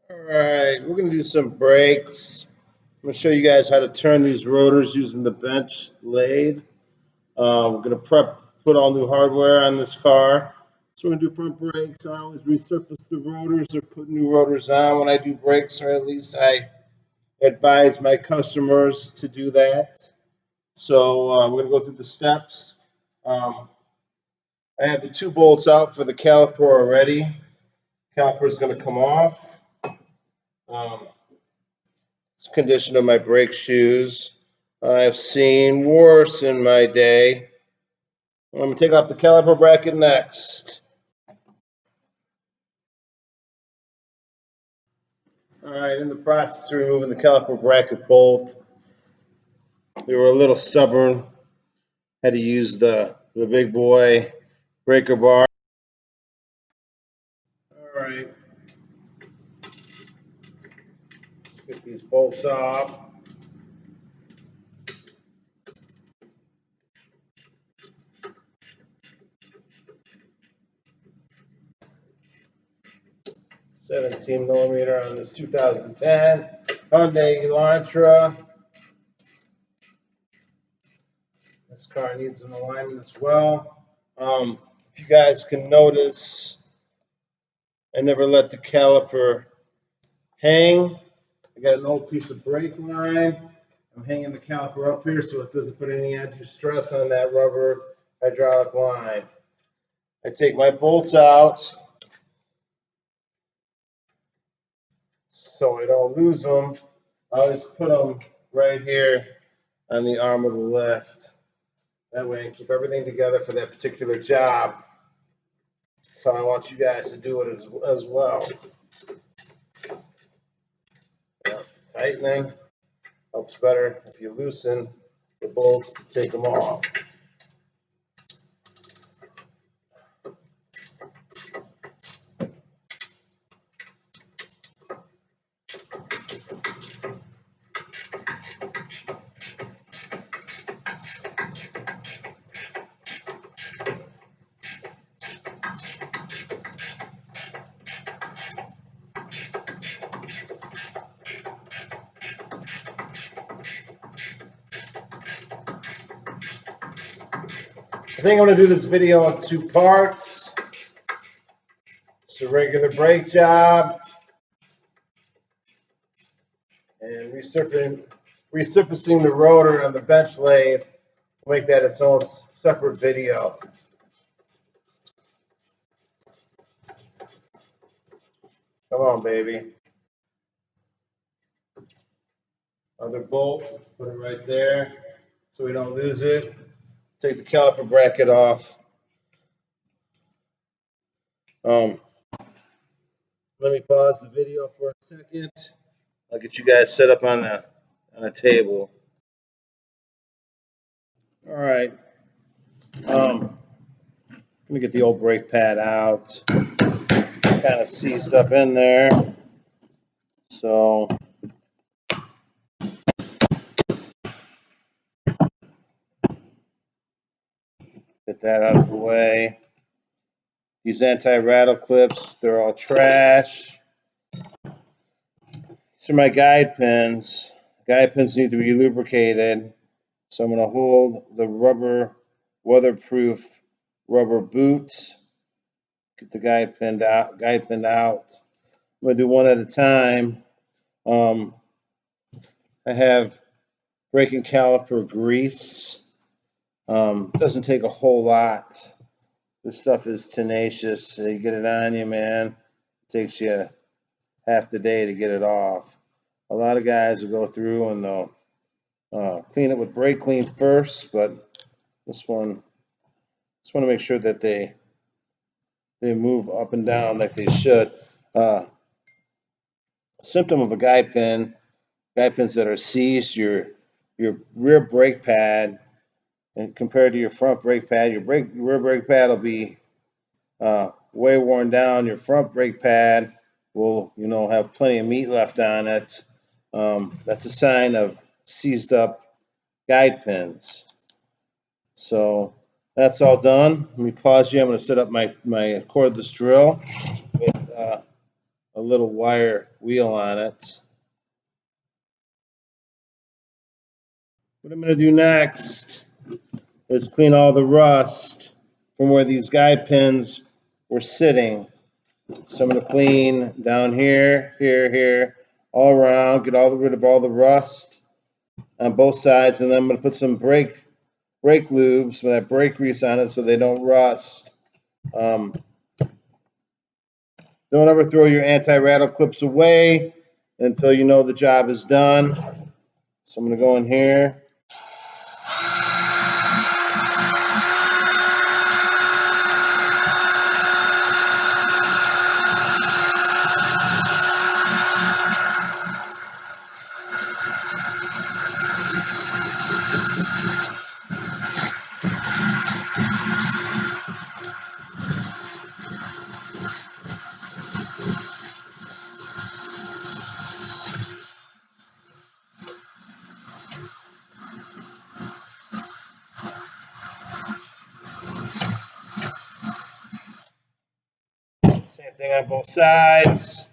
All right, we're going to do some brakes. I'm going to show you guys how to turn these rotors using the bench lathe. We're going to put all new hardware on this car. So we're going to do front brakes. I always resurface the rotors or put new rotors on when I do brakes, or at least I advise my customers to do that. So we're going to go through the steps. I have the 2 bolts out for the caliper already. Caliper is going to come off. Condition of my brake shoes. I've seen worse in my day. I'm going to take off the caliper bracket next. All right, in the process of removing the caliper bracket bolt, they were a little stubborn. Had to use the big boy breaker bar. All right, let's get these bolts off. $17mm on this 2010 Hyundai Elantra. This car needs an alignment as well. If you guys can notice, I never let the caliper hang. I got an old piece of brake line. I'm hanging the caliper up here so it doesn't put any undue stress on that rubber hydraulic line. I take my bolts out so I don't lose them. I always put them right here on the arm of the lift. That way I keep everything together for that particular job. So I want you guys to do it as well. Yep. Tightening helps better if you loosen the bolts to take them off. I think I'm going to do this video in 2 parts. It's a regular brake job and resurfacing the rotor on the bench lathe. We'll make that its own separate video. Come on, baby. Other bolt, put it right there so we don't lose it. Take the caliper bracket off. Let me pause the video for a second. I'll get you guys set up on a table. All right. Let me get the old brake pad out. It's kind of seized up in there. So get that out of the way. These anti-rattle clips, they're all trash. These are my guide pins. Guide pins need to be lubricated. So I'm going to hold the rubber, weatherproof rubber boot. Get the guide pin out. I'm going to do one at a time. I have braking caliper grease. Doesn't take a whole lot. This stuff is tenacious. So you get it on you, man. It takes you half the day to get it off. A lot of guys will go through and they'll clean it with brake clean first, but this one, just want to make sure that they move up and down like they should. A symptom of a guide pins that are seized, your rear brake pad, and compared to your front brake pad, your rear brake pad will be way worn down. Your front brake pad will, have plenty of meat left on it. That's a sign of seized up guide pins. So that's all done. Let me pause you. I'm going to set up my cordless drill with a a little wire wheel on it. What I'm going to do next is clean all the rust from where these guide pins were sitting. So I'm going to clean down here, here, all around, get rid of all the rust on both sides, and then I'm going to put some brake lubes with that brake grease on it so they don't rust. Don't ever throw your anti-rattle clips away until you know the job is done. So I'm going to go in here. Same thing on both sides.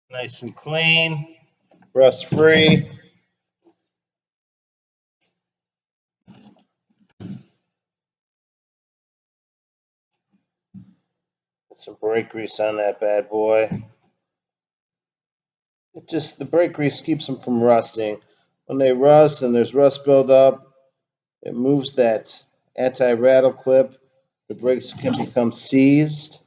Nice and clean, rust free. Put some brake grease on that bad boy. The brake grease keeps them from rusting. When they rust and there's rust buildup, it moves that anti-rattle clip. The brakes can become seized.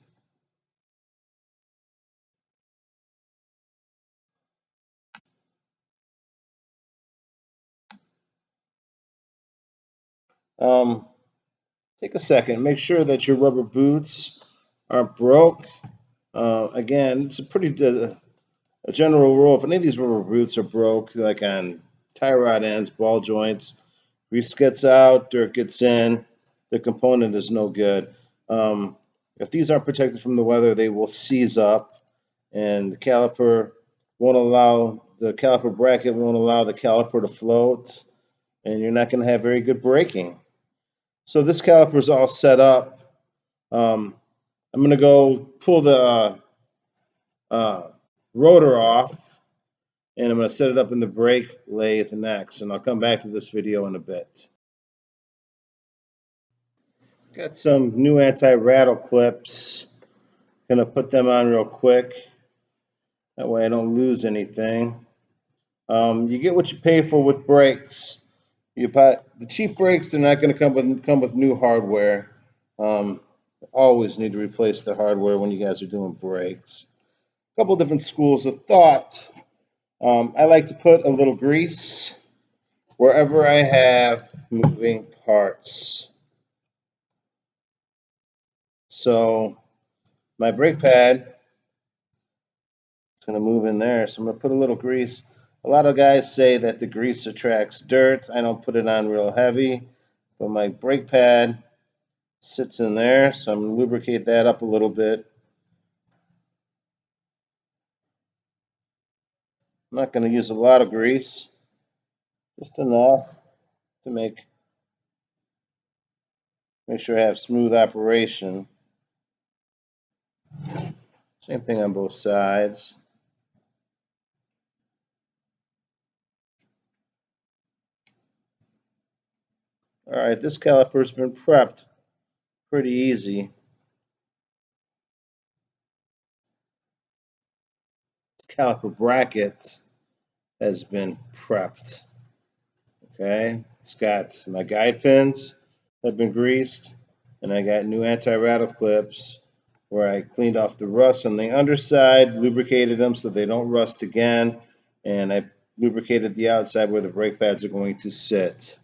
Take a second. Make sure that your rubber boots aren't broke. Again, it's a general rule. If any of these rubber boots are broke, like on tie rod ends, ball joints, grease gets out, dirt gets in, the component is no good. If these aren't protected from the weather, they will seize up, and the caliper bracket won't allow the caliper to float, and you're not going to have very good braking. So this caliper is all set up. I'm going to go pull the uh, rotor off, and I'm going to set it up in the brake lathe next, and I'll come back to this video in a bit. Got some new anti-rattle clips. Going to put them on real quick. That way I don't lose anything. You get what you pay for with brakes. You buy the cheap brakes; they're not going to come with new hardware. Always need to replace the hardware when you guys are doing brakes. A couple different schools of thought. I like to put a little grease wherever I have moving parts. So my brake pad is going to move in there. So I'm going to put a little grease. A lot of guys say that the grease attracts dirt. I don't put it on real heavy, but my brake pad sits in there. So I'm going to lubricate that up a little bit. I'm not going to use a lot of grease, just enough to make sure I have smooth operation. Same thing on both sides. All right, this caliper's been prepped pretty easy. The caliper bracket has been prepped. Okay, it's got my guide pins have been greased. And I got new anti-rattle clips where I cleaned off the rust on the underside, lubricated them so they don't rust again, and I lubricated the outside where the brake pads are going to sit.